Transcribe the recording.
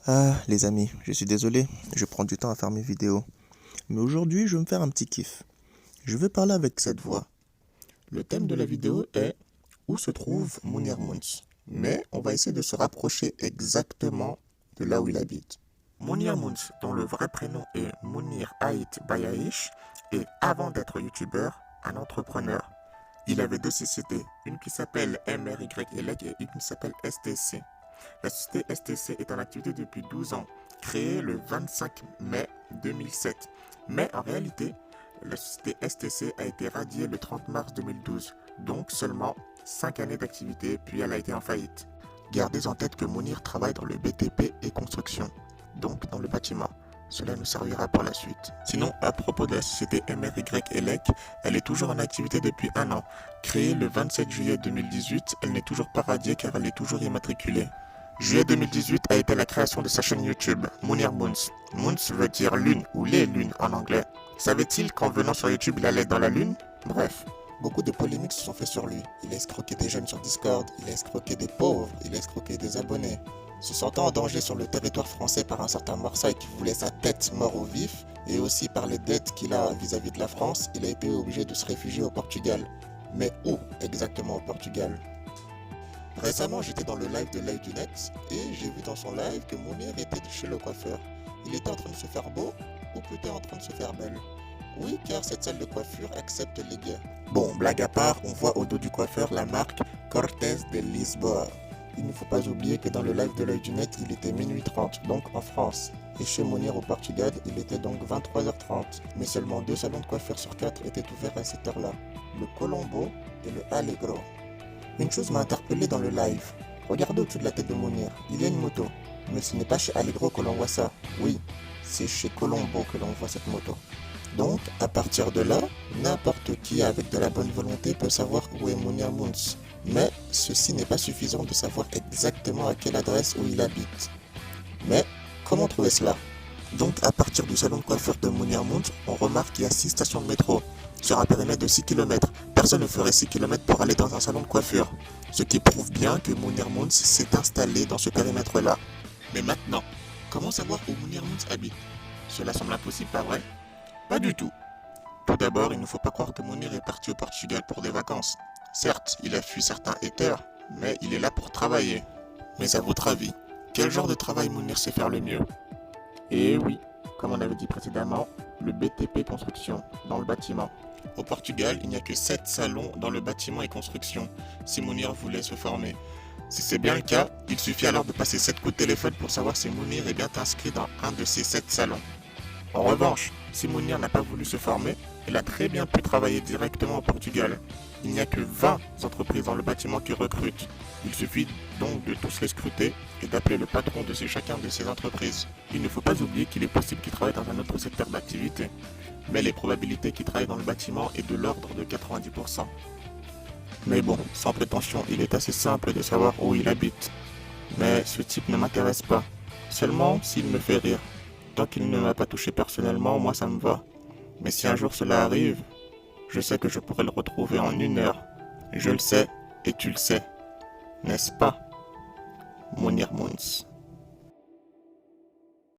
Ah, les amis, je suis désolé, je prends du temps à faire mes vidéos. Mais aujourd'hui, je vais me faire un petit kiff. Je vais parler avec cette voix. Le thème de la vidéo est où se trouve Mounir Mouns. Mais on va essayer de se rapprocher exactement de là où il habite. Mounir Mouns, dont le vrai prénom est Mounir Haït Bayaïch, est avant d'être youtubeur, un entrepreneur. Il avait deux sociétés, une qui s'appelle MRY Elec et une qui s'appelle STC. La société STC est en activité depuis 12 ans, créée le 25 mai 2007. Mais en réalité, la société STC a été radiée le 30 mars 2012, donc seulement 5 années d'activité, puis elle a été en faillite. Gardez en tête que Mounir travaille dans le BTP et construction, donc dans le bâtiment. Cela nous servira pour la suite. Sinon, à propos de la société MRY Elec, elle est toujours en activité depuis un an. Créée le 27 juillet 2018, elle n'est toujours pas radiée car elle est toujours immatriculée. Juillet 2018 a été la création de sa chaîne YouTube, Mounir Mouns. Mouns veut dire lune ou les lunes en anglais. Savait-il qu'en venant sur YouTube, il allait dans la lune? Bref. Beaucoup de polémiques se sont faites sur lui. Il a escroqué des jeunes sur Discord, il a escroqué des pauvres, il a escroqué des abonnés. Se sentant en danger sur le territoire français par un certain Marseille qui voulait sa tête mort au vif, et aussi par les dettes qu'il a vis-à-vis de la France, il a été obligé de se réfugier au Portugal. Mais où exactement au Portugal? Récemment, j'étais dans le live de Live du Net et j'ai vu dans son live que Mounir était chez le coiffeur. Il était en train de se faire beau ou plutôt en train de se faire belle? Oui, car cette salle de coiffure accepte les gays. Bon, blague à part, on voit au dos du coiffeur la marque Cortez de Lisboa. Il ne faut pas oublier que dans le live de Live du Net, il était minuit 30, donc en France. Et chez Mounir au Portugal, il était donc 23h30. Mais seulement 2 salons de coiffure sur 4 étaient ouverts à cette heure-là. Le Colombo et le Allegro. Une chose m'a interpellé dans le live. Regardez au-dessus de la tête de Mounir, il y a une moto. Mais ce n'est pas chez Allegro que l'on voit ça. Oui, c'est chez Colombo que l'on voit cette moto. Donc, à partir de là, n'importe qui avec de la bonne volonté peut savoir où est Mounir Mouns. Mais ceci n'est pas suffisant de savoir exactement à quelle adresse où il habite. Mais, comment trouver cela? Donc, à partir du salon de coiffure de Mounir Mouns, on remarque qu'il y a 6 stations de métro. Sur un périmètre de 6 km, personne ne ferait 6 km pour aller dans un salon de coiffure. Ce qui prouve bien que Mounir Mouns s'est installé dans ce périmètre-là. Mais maintenant, comment savoir où Mounir Mouns habite? Cela semble impossible, pas vrai? Pas du tout. Tout d'abord, il ne faut pas croire que Mounir est parti au Portugal pour des vacances. Certes, il a fui certains haters, mais il est là pour travailler. Mais à votre avis, quel genre de travail Mounir sait faire le mieux? Eh oui, comme on avait dit précédemment, le BTP construction, dans le bâtiment. Au Portugal, il n'y a que 7 salons dans le bâtiment et construction, si Mounir voulait se former. Si c'est bien le cas, il suffit alors de passer 7 coups de téléphone pour savoir si Mounir est bien inscrit dans un de ces 7 salons. En revanche, si Mounir n'a pas voulu se former, il a très bien pu travailler directement au Portugal. Il n'y a que 20 entreprises dans le bâtiment qui recrutent. Il suffit donc de tous les scruter et d'appeler le patron de chacun de ces entreprises. Il ne faut pas oublier qu'il est possible qu'il travaille dans un autre secteur d'activité. Mais les probabilités qu'il travaille dans le bâtiment est de l'ordre de 90%. Mais bon, sans prétention, il est assez simple de savoir où il habite. Mais ce type ne m'intéresse pas. Seulement s'il me fait rire. Tant qu'il ne m'a pas touché personnellement, moi ça me va. Mais si un jour cela arrive, je sais que je pourrai le retrouver en 1 heure. Je le sais et tu le sais. N'est-ce pas, Mounir Mouns?